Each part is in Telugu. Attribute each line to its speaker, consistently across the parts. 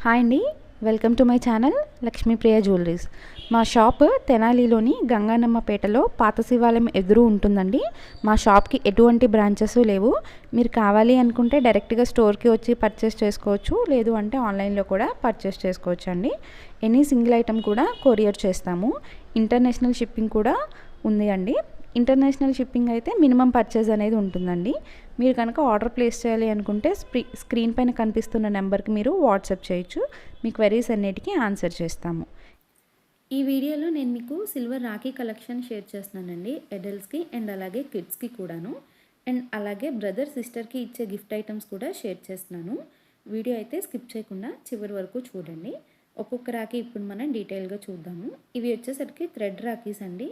Speaker 1: హాయ్ అండి, welcome to my channel Lakshmipriya jewelleries. మా షాప్ తెనాలిలోని గంగానమ్మపేటలో పాత శివాలయం ఎదురు ఉంటుందండి. మా షాప్కి ఎటువంటి బ్రాంచెస్ లేవు. మీరు కావాలి అనుకుంటే డైరెక్ట్గా స్టోర్కి వచ్చి పర్చేస్ చేసుకోవచ్చు, లేదు అంటే ఆన్లైన్లో కూడా పర్చేస్ చేసుకోవచ్చు అండి. ఎనీ సింగిల్ ఐటమ్ కూడా కొరియర్ చేస్తాము. ఇంటర్నేషనల్ షిప్పింగ్ కూడా ఉంది అండి. ఇంటర్నేషనల్ షిప్పింగ్ అయితే మినిమం పర్చేజ్ అనేది ఉంటుందండి. మీరు కనుక ఆర్డర్ ప్లేస్ చేయాలి అనుకుంటే స్క్రీన్ పైన కనిపిస్తున్న నెంబర్కి మీరు వాట్సాప్ చేయొచ్చు. మీ క్వెరీస్ అన్నిటికీ ఆన్సర్ చేస్తాము. ఈ వీడియోలో నేను మీకు సిల్వర్ రాఖీ కలెక్షన్ షేర్ చేస్తున్నానండి. అడల్ట్స్కి అండ్ అలాగే కిడ్స్కి కూడాను, అండ్ అలాగే బ్రదర్ సిస్టర్కి ఇచ్చే గిఫ్ట్ ఐటమ్స్ కూడా షేర్ చేస్తున్నాను. వీడియో అయితే స్కిప్ చేయకుండా చివరి వరకు చూడండి. ఒక్కొక్క రాఖీ ఇప్పుడు మనం డీటెయిల్గా చూద్దాము. ఇవి వచ్చేసరికి థ్రెడ్ రాఖీస్ అండి.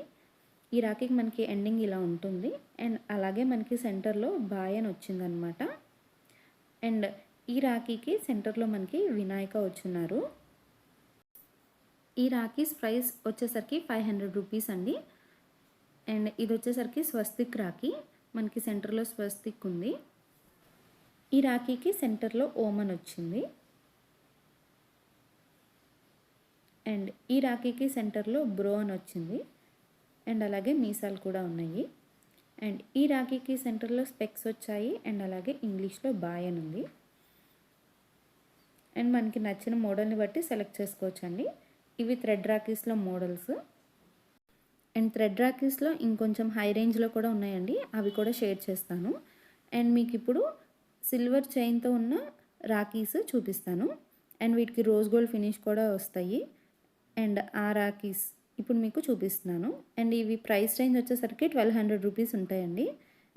Speaker 1: ఈ రాఖీకి మనకి ఎండింగ్ ఇలా ఉంటుంది, అండ్ అలాగే మనకి సెంటర్లో బాయ్ అని వచ్చిందనమాట. అండ్ ఈ రాఖీకి సెంటర్లో మనకి వినాయక వచ్చున్నారు. ఈ రాఖీస్ ప్రైస్ వచ్చేసరికి 500 రూపీస్ అండి. అండ్ ఇది వచ్చేసరికి స్వస్తిక్ రాఖీ, మనకి సెంటర్లో స్వస్తిక్ ఉంది. ఈ రాఖీకి సెంటర్లో ఓమన్ వచ్చింది. అండ్ ఈ రాఖీకి సెంటర్లో బ్రో అని వచ్చింది, అండ్ అలాగే మీసాలు కూడా ఉన్నాయి. అండ్ ఈ రాఖీకి సెంటర్లో స్పెక్స్ వచ్చాయి, అండ్ అలాగే ఇంగ్లీష్లో బాయ్ అని ఉంది. అండ్ మనకి నచ్చిన మోడల్ని బట్టి సెలెక్ట్ చేసుకోవచ్చు అండి. ఇవి థ్రెడ్ రాఖీస్లో మోడల్స్. అండ్ థ్రెడ్ రాఖీస్లో ఇంకొంచెం హై రేంజ్లో కూడా ఉన్నాయండి, అవి కూడా షేర్ చేస్తాను. అండ్ మీకు ఇప్పుడు సిల్వర్ చైన్తో ఉన్న రాఖీస్ చూపిస్తాను. అండ్ వీటికి రోజ్ గోల్డ్ ఫినిష్ కూడా వస్తాయి. అండ్ ఆ రాఖీస్ ఇప్పుడు మీకు చూపిస్తున్నాను. అండ్ ఇవి ప్రైస్ రేంజ్ వచ్చేసరికి 1200 రూపీస్ ఉంటాయండి.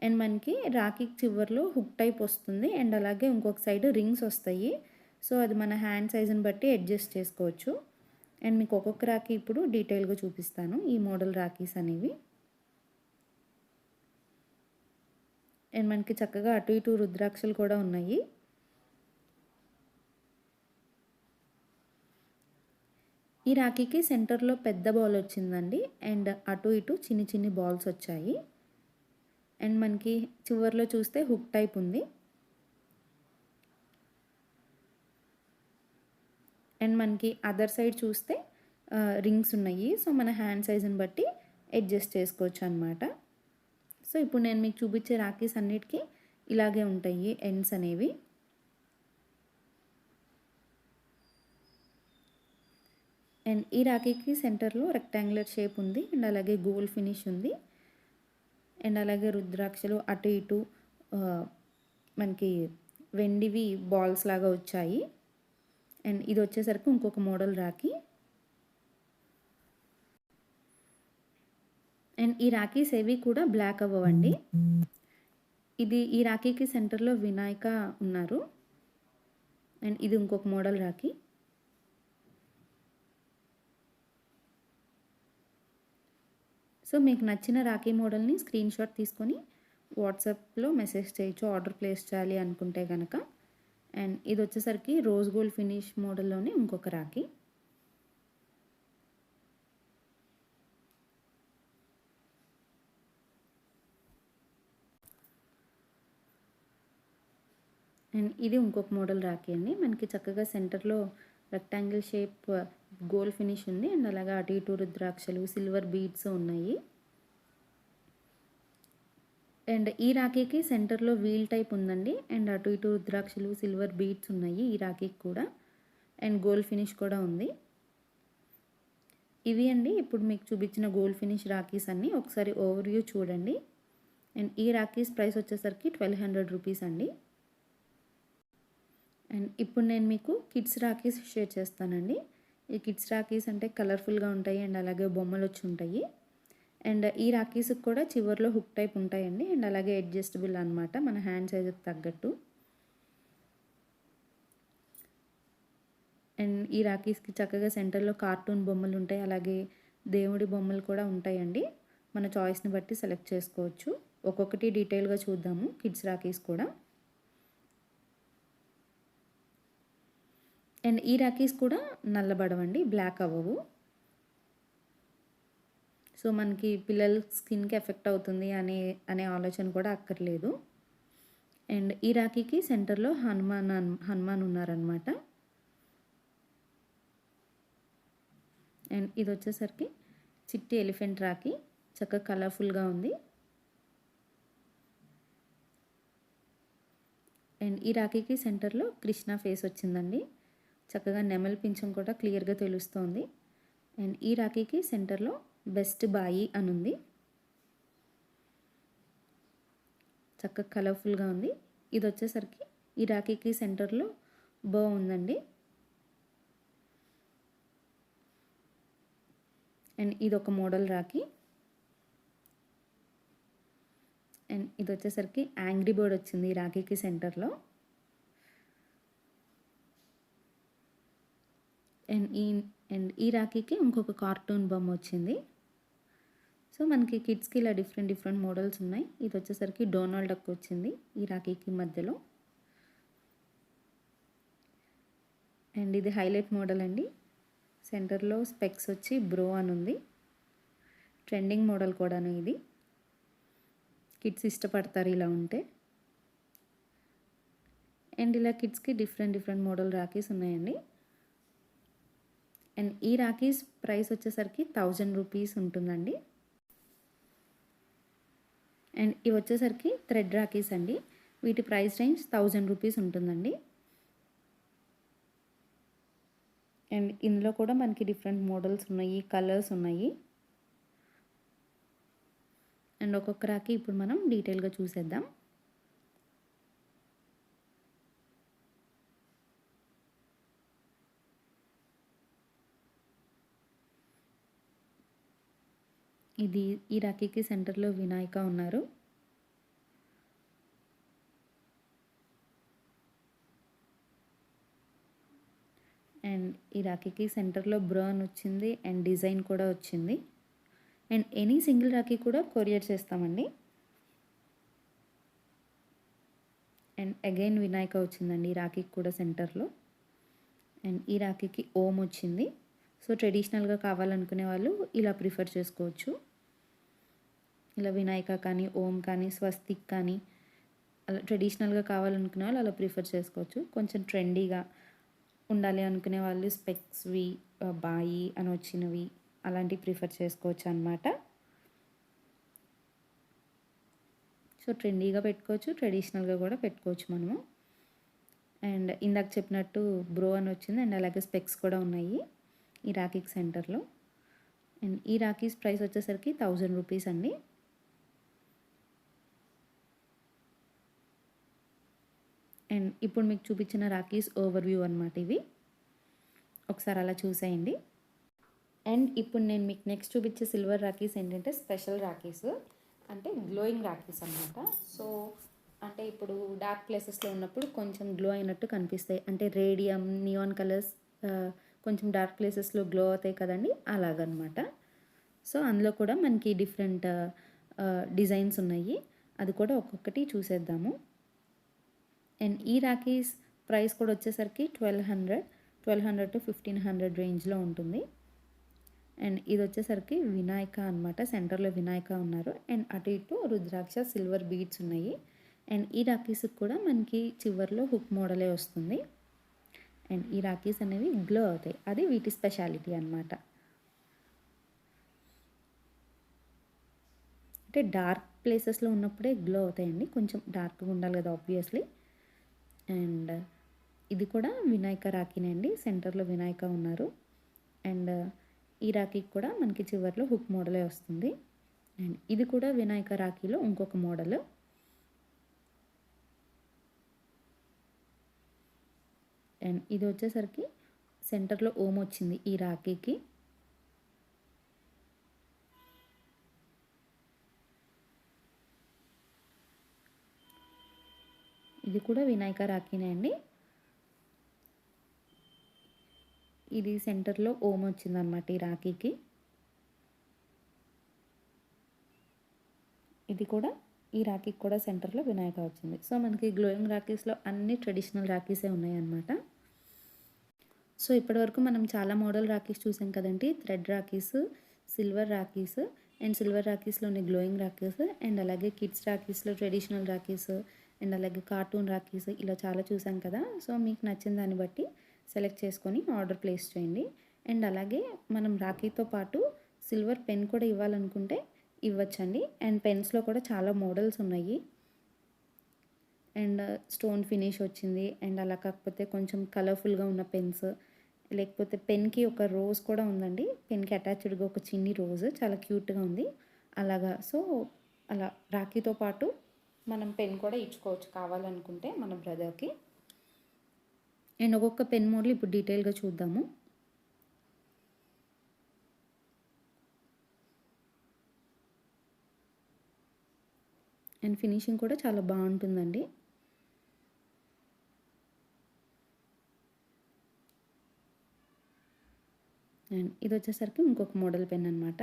Speaker 1: అండ్ మనకి రాఖీ చివర్లో హుక్ టైప్ వస్తుంది, అండ్ అలాగే ఇంకొక సైడ్ రింగ్స్ వస్తాయి. సో అది మన హ్యాండ్ సైజుని బట్టి అడ్జస్ట్ చేసుకోవచ్చు. అండ్ మీకు ఒక్కొక్క రాఖీ ఇప్పుడు డీటెయిల్గా చూపిస్తాను, ఈ మోడల్ రాఖీస్ అనేవి. అండ్ మనకి చక్కగా అటు ఇటు రుద్రాక్షలు కూడా ఉన్నాయి. ఈ రాఖీకి సెంటర్లో పెద్ద బాల్ వచ్చిందండి, అండ్ అటు ఇటు చిన్ని చిన్ని బాల్స్ వచ్చాయి. అండ్ మనకి చివర్లో చూస్తే హుక్ టైప్ ఉంది. అండ్ మనకి అదర్ సైడ్ చూస్తే రింగ్స్ ఉన్నాయి. సో మన హ్యాండ్ సైజుని బట్టి అడ్జస్ట్ చేసుకోవచ్చు అనమాట. సో ఇప్పుడు నేను మీకు చూపించే రాఖీస్ అన్నిటికీ ఇలాగే ఉంటాయి ఎండ్స్ అనేవి. అండ్ ఈ రాఖీకి సెంటర్లో రెక్టాంగులర్ షేప్ ఉంది, అండ్ అలాగే గోల్డ్ ఫినిష్ ఉంది. అండ్ అలాగే రుద్రాక్షలు అటు ఇటు మనకి వెండివి బాల్స్ లాగా వచ్చాయి. అండ్ ఇది వచ్చేసరికి ఇంకొక మోడల్ రాఖీ. అండ్ ఈ రాఖీస్ ఏవి కూడా బ్లాక్ అవ్వండి. ఈ రాఖీకి సెంటర్లో వినాయక ఉన్నారు. అండ్ ఇది ఇంకొక మోడల్ రాఖీ. సో మీకు నచ్చిన రాఖీ మోడల్ని స్క్రీన్ షాట్ తీసుకొని వాట్సాప్లో మెసేజ్ చేయొచ్చు ఆర్డర్ ప్లేస్ చేయాలి అనుకుంటే కనుక. అండ్ ఇది వచ్చేసరికి రోజ్ గోల్డ్ ఫినిష్ మోడల్లోనే ఇంకొక రాఖీ. అండ్ ఇది ఇంకొక మోడల్ రాఖీ అండి. మనకి చక్కగా సెంటర్లో రెక్టాంగిల్ షేప్ గోల్డ్ ఫినిష్ ఉంది, అండ్ అలాగా అటు ఇటు రుద్రాక్షలు సిల్వర్ బీడ్స్ ఉన్నాయి. అండ్ ఈ రాఖీకి సెంటర్లో వీల్ టైప్ ఉందండి, అండ్ అటు ఇటు రుద్రాక్షలు సిల్వర్ బీడ్స్ ఉన్నాయి ఈ రాఖీకి కూడా. అండ్ గోల్డ్ ఫినిష్ కూడా ఉంది. ఇవి అండి ఇప్పుడు మీకు చూపించిన గోల్డ్ ఫినిష్ రాఖీస్ అన్నీ. ఒకసారి ఓవర్వ్యూ చూడండి. అండ్ ఈ రాఖీస్ ప్రైస్ వచ్చేసరికి 1200 రూపీస్ అండి. అండ్ ఇప్పుడు నేను మీకు కిడ్స్ రాఖీస్ షేర్ చేస్తానండి. ఈ కిడ్స్ రాఖీస్ అంటే కలర్ఫుల్గా ఉంటాయి, అండ్ అలాగే బొమ్మలు వచ్చి ఉంటాయి. అండ్ ఈ రాఖీస్కి కూడా చివర్లో హుక్ టైప్ ఉంటాయండి, అండ్ అలాగే అడ్జస్టబుల్ అనమాట మన హ్యాండ్ సైజుకి తగ్గట్టు. అండ్ ఈ రాఖీస్కి చక్కగా సెంటర్లో కార్టూన్ బొమ్మలు ఉంటాయి, అలాగే దేవుడి బొమ్మలు కూడా ఉంటాయండి. మన చాయిస్ని బట్టి సెలెక్ట్ చేసుకోవచ్చు. ఒక్కొక్కటి డీటెయిల్గా చూద్దాము కిడ్స్ రాఖీస్ కూడా. అండ్ ఈ రాఖీస్ కూడా నల్లబడవండి, బ్లాక్ అవ్వవు. సో మనకి పిల్లల స్కిన్కి ఎఫెక్ట్ అవుతుంది అనే ఆలోచన కూడా అక్కర్లేదు. అండ్ ఈ రాఖీకి సెంటర్లో హనుమాన్ ఉన్నారనమాట. అండ్ ఇది వచ్చేసరికి చిట్టి ఎలిఫెంట్ రాఖీ, చక్కగా కలర్ఫుల్గా ఉంది. అండ్ ఈ రాఖీకి సెంటర్లో కృష్ణ ఫేస్ వచ్చిందండి. చక్కగా నెమలి పింఛం కూడా క్లియర్గా తెలుస్తోంది. అండ్ ఈ రాఖీకి సెంటర్లో బెస్ట్ బాయి అని ఉంది. చక్కగా కలర్ఫుల్గా ఉంది. ఇది వచ్చేసరికి ఈ రాఖీకి సెంటర్లో బో ఉందండి. అండ్ ఇది ఒక మోడల్ రాఖీ. అండ్ ఇది వచ్చేసరికి యాంగ్రీ బర్డ్ వచ్చింది ఈ రాఖీకి సెంటర్లో. అండ్ ఈ రాఖీకి ఇంకొక కార్టూన్ బొమ్మ వచ్చింది. సో మనకి కిడ్స్కి ఇలా డిఫరెంట్ మోడల్స్ ఉన్నాయి. ఇది వచ్చేసరికి డొనాల్డ్ డక్ వచ్చింది ఈ రాఖీకి మధ్యలో. అండ్ ఇది హైలైట్ మోడల్ అండి. సెంటర్లో స్పెక్స్ వచ్చి బ్రో అని ఉంది. ట్రెండింగ్ మోడల్ కూడాను ఇది. కిడ్స్ ఇష్టపడతారు ఇలా ఉంటే. అండ్ ఇలా కిడ్స్కి డిఫరెంట్ మోడల్ రాఖీస్ ఉన్నాయండి. అండ్ ఈ రాఖీస్ ప్రైస్ వచ్చేసరికి 1000 రూపీస్ ఉంటుందండి. అండ్ ఇవి వచ్చేసరికి థ్రెడ్ రాఖీస్ అండి. వీటి ప్రైస్ రేంజ్ 1000 రూపీస్ ఉంటుందండి. అండ్ ఇందులో కూడా మనకి డిఫరెంట్ మోడల్స్ ఉన్నాయి, కలర్స్ ఉన్నాయి. అండ్ ఒక్కొక్క రాఖీ ఇప్పుడు మనం డీటెయిల్గా చూసేద్దాం. ఈ రాఖీకి సెంటర్లో వినాయక ఉన్నారు. అండ్ ఈ రాఖీకి సెంటర్లో బ్రౌన్ వచ్చింది అండ్ డిజైన్ కూడా వచ్చింది. అండ్ ఎనీ సింగిల్ రాఖీ కూడా కొరియర్ చేస్తామండి. అండ్ అగైన్ వినాయక వచ్చిందండి ఈ రాఖీకి కూడా సెంటర్లో. అండ్ ఈ రాఖీకి ఓం వచ్చింది. సో ట్రెడిషనల్గా కావాలనుకునే వాళ్ళు ఇలా ప్రిఫర్ చేసుకోవచ్చు. ఇలా వినాయక కానీ, ఓం కానీ, స్వస్తిక్ కానీ అలా ట్రెడిషనల్గా కావాలనుకునే వాళ్ళు అలా ప్రిఫర్ చేసుకోవచ్చు. కొంచెం ట్రెండీగా ఉండాలి అనుకునే వాళ్ళు స్పెక్స్వి, బాయి అని వచ్చినవి అలాంటివి ప్రిఫర్ చేసుకోవచ్చు అన్నమాట. సో ట్రెండీగా పెట్టుకోవచ్చు, ట్రెడిషనల్గా కూడా పెట్టుకోవచ్చు మనము. అండ్ ఇందాక చెప్పినట్టు బ్రో అని వచ్చింది. అండ్ అలాగే స్పెక్స్ కూడా ఉన్నాయి ఈ రాఖీకి సెంటర్లో. అండ్ ఈ రాఖీస్ ప్రైస్ వచ్చేసరికి 1000 రూపీస్ అండి. అండ్ ఇప్పుడు మీకు చూపించిన రాఖీస్ ఓవర్వ్యూ అనమాట ఇవి. ఒకసారి అలా చూసేయండి. అండ్ ఇప్పుడు నేను మీకు నెక్స్ట్ చూపించే సిల్వర్ రాఖీస్ ఏంటంటే స్పెషల్ రాఖీస్, అంటే గ్లోయింగ్ రాఖీస్ అనమాట. సో అంటే ఇప్పుడు డార్క్ ప్లేసెస్లో ఉన్నప్పుడు కొంచెం గ్లో అయినట్టు కనిపిస్తాయి. అంటే రేడియం, నియాన్ కలర్స్ కొంచెం డార్క్ ప్లేసెస్లో గ్లో అవుతాయి కదండి, అలాగనమాట. సో అందులో కూడా మనకి డిఫరెంట్ డిజైన్స్ ఉన్నాయి. అది కూడా ఒక్కొక్కటి చూసేద్దాము. అండ్ ఈ రాఖీస్ ప్రైస్ కూడా వచ్చేసరికి 1200 to 1500 రేంజ్లో ఉంటుంది. అండ్ ఇది వచ్చేసరికి వినాయక అనమాట. సెంటర్లో వినాయక ఉన్నారు. అండ్ అటు ఇటు రుద్రాక్ష, సిల్వర్ బీడ్స్ ఉన్నాయి. అండ్ ఈ రాఖీస్కి కూడా మనకి చివర్లో హుక్ మోడలే వస్తుంది. అండ్ ఈ రాఖీస్ అనేవి గ్లో అవుతాయి, అది వీటి స్పెషాలిటీ అనమాట. అంటే డార్క్ ప్లేసెస్లో ఉన్నప్పుడే గ్లో అవుతాయండి, కొంచెం డార్క్గా ఉండాలి కదా ఆబ్వియస్లీ. అండ్ ఇది కూడా వినాయక రాఖీనే అండి. సెంటర్లో వినాయక ఉన్నారు. అండ్ ఈ రాఖీకి కూడా మనకి చివర్లో హుక్ మోడలే వస్తుంది. అండ్ ఇది కూడా వినాయక రాఖీలో ఇంకొక మోడల్. అండ్ ఇది వచ్చేసరికి సెంటర్లో ఓం వచ్చింది ఈ రాఖీకి. ఇది కూడా వినాయక రాఖీనే అండి. ఇది సెంటర్లో ఓం వచ్చిందనమాట ఈ రాఖీకి. ఇది కూడా ఈ రాఖీకి కూడా సెంటర్లో వినాయక వచ్చింది. సో మనకి గ్లోయింగ్ రాఖీస్లో అన్ని ట్రెడిషనల్ రాఖీసే ఉన్నాయన్నమాట. సో ఇప్పటివరకు మనం చాలా మోడల్ రాఖీస్ చూసాం కదండి. Thread rakhis, silver rakhis, and silver రాఖీస్లోని గ్లోయింగ్ రాఖీస్, అండ్ అలాగే కిడ్స్ రాఖీస్లో ట్రెడిషనల్ రాఖీస్, అండ్ అలాగే కార్టూన్ రాఖీస్, ఇలా చాలా చూసాం కదా. సో మీకు నచ్చిన దాన్ని బట్టి సెలెక్ట్ చేసుకొని ఆర్డర్ ప్లేస్ చేయండి. అండ్ అలాగే మనం రాఖీతో పాటు సిల్వర్ పెన్ కూడా ఇవ్వాలనుకుంటే ఇవ్వచ్చండి. అండ్ పెన్స్లో కూడా చాలా మోడల్స్ ఉన్నాయి. అండ్ స్టోన్ ఫినిష్ వచ్చింది. అండ్ అలా కాకపోతే కొంచెం కలర్ఫుల్గా ఉన్న పెన్స్, లేకపోతే పెన్కి ఒక రోజ్ కూడా ఉందండి. పెన్కి అటాచ్డ్గా ఒక చిన్ని రోజ్ చాలా క్యూట్గా ఉంది అలాగా. సో అలా రాఖీతో పాటు మనం పెన్ కూడా ఇచ్చుకోవచ్చు కావాలనుకుంటే మన బ్రదర్కి. అండ్ ఒక్కొక్క పెన్ మోడల్ ఇప్పుడు డీటెయిల్గా చూద్దాము. అండ్ ఫినిషింగ్ కూడా చాలా బాగుంటుందండి. అండ్ ఇది వచ్చేసరికి ఇంకొక మోడల్ పెన్ అనమాట.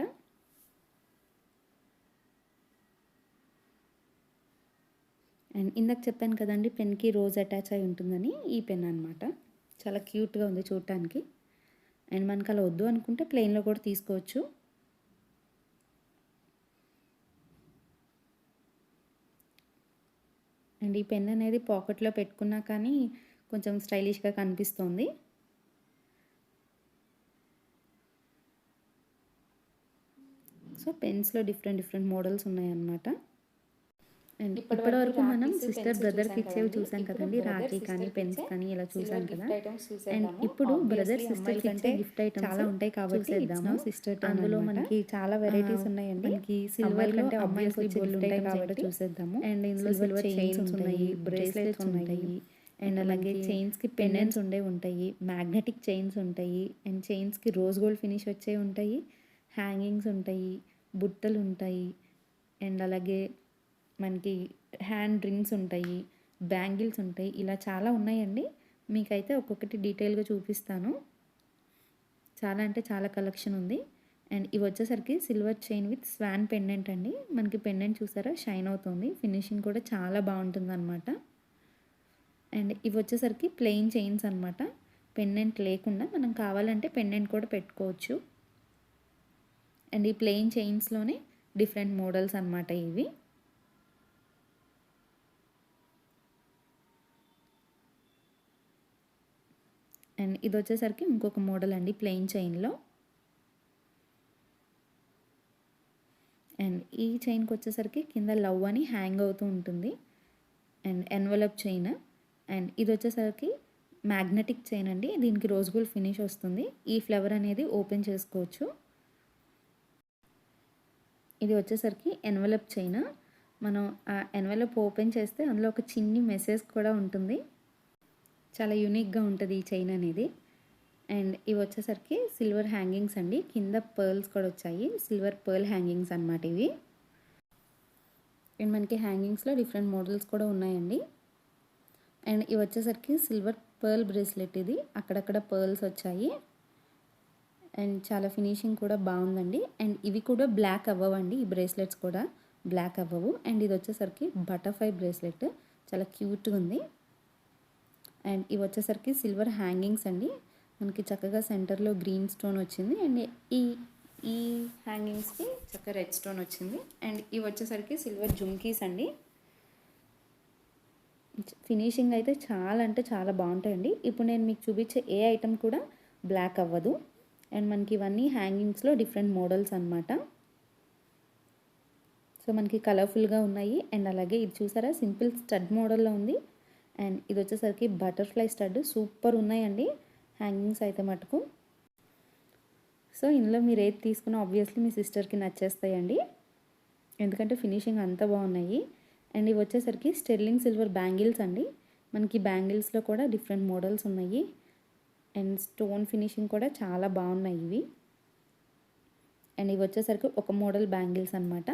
Speaker 1: అండ్ ఇందాక చెప్పాను కదండి పెన్కి రోజ్ అటాచ్ అయి ఉంటుందని, ఈ పెన్ అనమాట. చాలా క్యూట్గా ఉంది చూడటానికి. అండ్ మనకు అలా వద్దు అనుకుంటే ప్లెయిన్లో కూడా తీసుకోవచ్చు. అండ్ ఈ పెన్ అనేది పాకెట్లో పెట్టుకున్నా కానీ కొంచెం స్టైలిష్గా కనిపిస్తుంది. సో పెన్స్లో డిఫరెంట్ మోడల్స్ ఉన్నాయన్నమాట. అండ్ ఇప్పటివరకు మనం సిస్టర్ బ్రదర్కి ఇచ్చేవి చూసాం కదండి, రాఖీ కానీ పెన్స్ కానీ ఇలా చూసాం కదా. అండ్ ఇప్పుడు బ్రదర్ సిస్టర్కి ఇచ్చే గిఫ్ట్ ఐటమ్స్ చాలా ఉంటాయి కాబట్టి ఇద్దాము. సిస్టర్ అందులో మనకి చాలా వెరైటీస్ ఉన్నాయండి. మనకి సిల్వర్ కంటే ఆబ్వియస్లీ గోల్డ్ ఉంటాయి కాబట్టి చూసేద్దాము. అండ్ ఇందులో సిల్వర్ చైన్స్ ఉన్నాయి, బ్రేస్లెట్స్ ఉంటాయి, అండ్ అలాగే చైన్స్కి పెండెంట్స్ ఉంటాయి, మ్యాగ్నెటిక్ చైన్స్ ఉంటాయి, అండ్ చైన్స్కి రోజ్ గోల్డ్ ఫినిష్ వచ్చే ఉంటాయి, హ్యాంగింగ్స్ ఉంటాయి, బుట్టలు ఉంటాయి, అండ్ అలాగే మనకి హ్యాండ్ రింగ్స్ ఉంటాయి, బ్యాంగిల్స్ ఉంటాయి, ఇలా చాలా ఉన్నాయండి. మీకైతే ఒక్కొక్కటి డీటెయిల్గా చూపిస్తాను. చాలా అంటే చాలా కలెక్షన్ ఉంది. అండ్ ఇవి వచ్చేసరికి silver chain with swan pendant అండి. మనకి పెండెంట్ చూసారా షైన్ అవుతుంది, ఫినిషింగ్ కూడా చాలా బాగుంటుంది అనమాట. అండ్ ఇవి వచ్చేసరికి ప్లెయిన్ చైన్స్ అనమాట, పెండెంట్ లేకుండా మనం కావాలంటే పెండెంట్ కూడా పెట్టుకోవచ్చు. అండ్ ఈ ప్లెయిన్ చైన్స్లోనే డిఫరెంట్ మోడల్స్ అనమాట ఇవి. అండ్ ఇది వచ్చేసరికి ఇంకొక మోడల్ అండి ప్లెయిన్ చైన్లో. అండ్ ఈ చైన్కి వచ్చేసరికి కింద లవ్ అని హ్యాంగ్ అవుతూ ఉంటుంది, అండ్ ఎన్వలప్ చైన్. అండ్ ఇది వచ్చేసరికి మ్యాగ్నెటిక్ చైన్ అండి, దీనికి రోజ్ గోల్డ్ ఫినిష్ వస్తుంది. ఈ ఫ్లవర్ అనేది ఓపెన్ చేసుకోవచ్చు. ఇది వచ్చేసరికి ఎన్వలప్ చైన్. మనం ఆ ఎన్వలప్ ఓపెన్ చేస్తే అందులో ఒక చిన్ని మెసేజ్ కూడా ఉంటుంది. చాలా యూనిక్గా ఉంటుంది ఈ చైన్ అనేది. అండ్ ఇవి వచ్చేసరికి సిల్వర్ హ్యాంగింగ్స్ అండి, కింద పర్ల్స్ కూడా వచ్చాయి, సిల్వర్ పర్ల్ హ్యాంగింగ్స్ అనమాట ఇవి. అండ్ మనకి హ్యాంగింగ్స్లో డిఫరెంట్ మోడల్స్ కూడా ఉన్నాయండి. అండ్ ఇవి వచ్చేసరికి సిల్వర్ పర్ల్ బ్రేస్లెట్, ఇది అక్కడక్కడ పర్ల్స్ వచ్చాయి. అండ్ చాలా ఫినిషింగ్ కూడా బాగుందండి. అండ్ ఇవి కూడా బ్లాక్ అవ్వవండి, ఈ బ్రేస్లెట్స్ కూడా బ్లాక్ అవ్వవు. అండ్ ఇది వచ్చేసరికి బటర్ఫ్లై బ్రేస్లెట్, చాలా క్యూట్గా ఉంది. అండ్ ఇవి వచ్చేసరికి సిల్వర్ హ్యాంగింగ్స్ అండి, మనకి చక్కగా సెంటర్లో గ్రీన్ స్టోన్ వచ్చింది. అండ్ ఈ హ్యాంగింగ్స్కి చక్కగా రెడ్ స్టోన్ వచ్చింది. అండ్ ఇవి వచ్చేసరికి సిల్వర్ జుమ్కీస్ అండి. ఫినిషింగ్ అయితే చాలా అంటే చాలా బాగుంటాయండి. ఇప్పుడు నేను మీకు చూపించే ఏ ఐటమ్ కూడా బ్లాక్ అవ్వదు. అండ్ మనకి ఇవన్నీ హ్యాంగింగ్స్లో డిఫరెంట్ మోడల్స్ అనమాట. సో మనకి కలర్ఫుల్గా ఉన్నాయి. అండ్ అలాగే ఇది చూసారా సింపుల్ స్టడ్ మోడల్లో ఉంది. అండ్ ఇది వచ్చేసరికి బటర్ఫ్లై స్టడ్, సూపర్ ఉన్నాయండి హ్యాంగింగ్స్ అయితే మటుకు. సో ఇందులో మీరు ఏది తీసుకున్నా ఆబ్వియస్లీ మీ సిస్టర్కి నచ్చేస్తాయండి, ఎందుకంటే ఫినిషింగ్ అంతా బాగున్నాయి. అండ్ ఇవి వచ్చేసరికి స్టెర్లింగ్ సిల్వర్ బ్యాంగిల్స్ అండి, మనకి బ్యాంగిల్స్లో కూడా డిఫరెంట్ మోడల్స్ ఉన్నాయి. అండ్ స్టోన్ ఫినిషింగ్ కూడా చాలా బాగున్నాయి ఇవి. అండ్ ఇవి వచ్చేసరికి ఒక మోడల్ బ్యాంగిల్స్ అనమాట.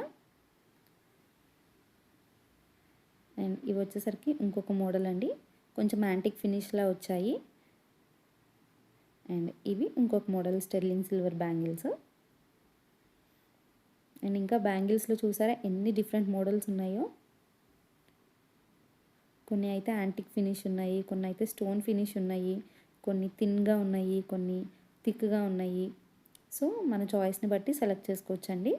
Speaker 1: అండ్ ఇవి వచ్చేసరికి ఇంకొక మోడల్ అండి, కొంచెం యాంటిక్ ఫినిష్లా వచ్చాయి. అండ్ ఇవి ఇంకొక model sterling silver bangles. And ఇంకా బ్యాంగిల్స్లో చూసారా ఎన్ని డిఫరెంట్ మోడల్స్ ఉన్నాయో. కొన్ని అయితే యాంటిక్ ఫినిష్ ఉన్నాయి, కొన్ని అయితే స్టోన్ ఫినిష్ ఉన్నాయి, కొన్ని థిన్గా ఉన్నాయి, కొన్ని థిక్గా ఉన్నాయి. సో మన చాయిస్ని బట్టి సెలెక్ట్ చేసుకోవచ్చండి.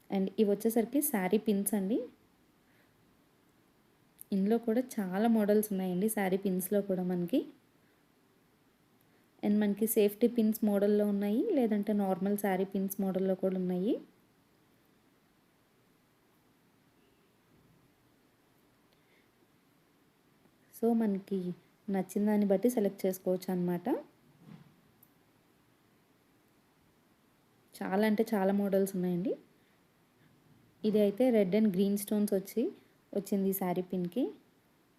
Speaker 1: అండ్ ఇవి వచ్చేసరికి శారీ పిన్స్ అండి, ఇందులో కూడా చాలా మోడల్స్ ఉన్నాయండి శారీ పిన్స్లో కూడా మనకి. అండ్ మనకి సేఫ్టీ పిన్స్ మోడల్లో ఉన్నాయి, లేదంటే నార్మల్ శారీ పిన్స్ మోడల్లో కూడా ఉన్నాయి. సో మనకి నచ్చిన దాన్ని బట్టి సెలెక్ట్ చేసుకోవచ్చు అనమాట. చాలా అంటే చాలా మోడల్స్ ఉన్నాయండి. ఇది అయితే రెడ్ అండ్ గ్రీన్ స్టోన్స్ వచ్చింది ఈ శారీ పిన్కి.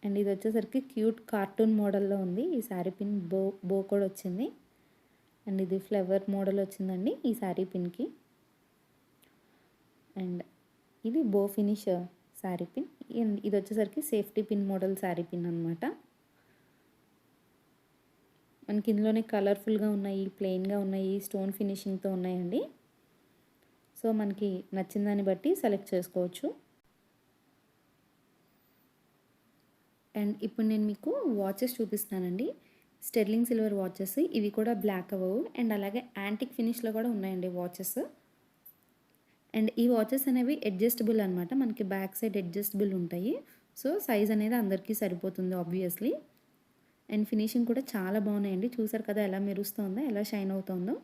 Speaker 1: అండ్ ఇది వచ్చేసరికి క్యూట్ కార్టూన్ మోడల్లో ఉంది. ఈ శారీ పిన్ బో కూడా వచ్చింది. అండ్ ఇది ఫ్లవర్ మోడల్ వచ్చిందండి ఈ శారీ పిన్కి. అండ్ ఇది బో ఫినిష్ శారీ పిన్. ఇది వచ్చేసరికి safety pin model sari pin అనమాట. మనకి ఇందులోనే కలర్ఫుల్గా ఉన్నాయి, ప్లెయిన్గా ఉన్నాయి, స్టోన్ ఫినిషింగ్తో ఉన్నాయండి. సో మనకి నచ్చిన దాన్ని బట్టి సెలెక్ట్ చేసుకోవచ్చు. అండ్ ఇప్పుడు నేను మీకు వాచెస్ చూపిస్తానండి. Sterling silver watches. ఇవి కూడా బ్లాక్ అవ్వవు. అండ్ అలాగే యాంటిక్ ఫినిష్లో కూడా ఉన్నాయండి వాచెస్. అండ్ ఈ వాచెస్ అనేవి అడ్జస్టబుల్ అనమాట. మనకి బ్యాక్ సైడ్ అడ్జస్టబుల్ ఉంటాయి. సో సైజ్ అనేది అందరికీ సరిపోతుంది ఆబ్వియస్లీ. అండ్ ఫినిషింగ్ కూడా చాలా బాగున్నాయండి. చూసారు కదా ఎలా మెరుస్తుందో, ఎలా షైన్ అవుతుందో.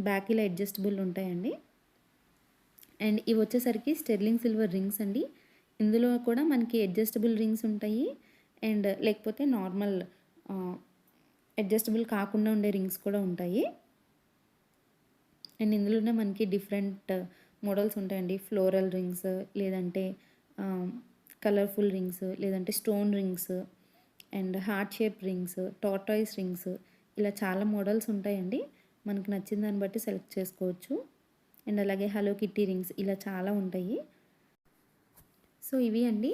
Speaker 1: బ్యాక్ ఇలా అడ్జస్టబుల్ ఉంటాయండి. అండ్ ఇవి వచ్చేసరికి స్టెర్లింగ్ సిల్వర్ రింగ్స్ అండి. ఇందులో కూడా మనకి అడ్జస్టబుల్ రింగ్స్ ఉంటాయి, అండ్ లేకపోతే నార్మల్ అడ్జస్టబుల్ కాకుండా ఉండే రింగ్స్ కూడా ఉంటాయి. అండ్ ఇందులోనే మనకి డిఫరెంట్ మోడల్స్ ఉంటాయండి. ఫ్లోరల్ రింగ్స్, లేదంటే కలర్ఫుల్ రింగ్స్, లేదంటే stone rings, and heart shape rings, tortoise rings, ఇలా చాలా మోడల్స్ ఉంటాయండి. మనకు నచ్చిన దాన్ని బట్టి సెలెక్ట్ చేసుకోవచ్చు. అండ్ అలాగే హలో కిట్టి రింగ్స్, ఇలా చాలా ఉంటాయి. సో ఇవి అండి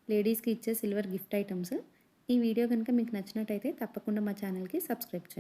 Speaker 1: లేడీస్కి ఇచ్చే సిల్వర్ గిఫ్ట్ ఐటమ్స్. ఈ వీడియో కనుక మీకు నచ్చినట్టయితే తప్పకుండా మా ఛానల్కి సబ్స్క్రైబ్ చేయండి.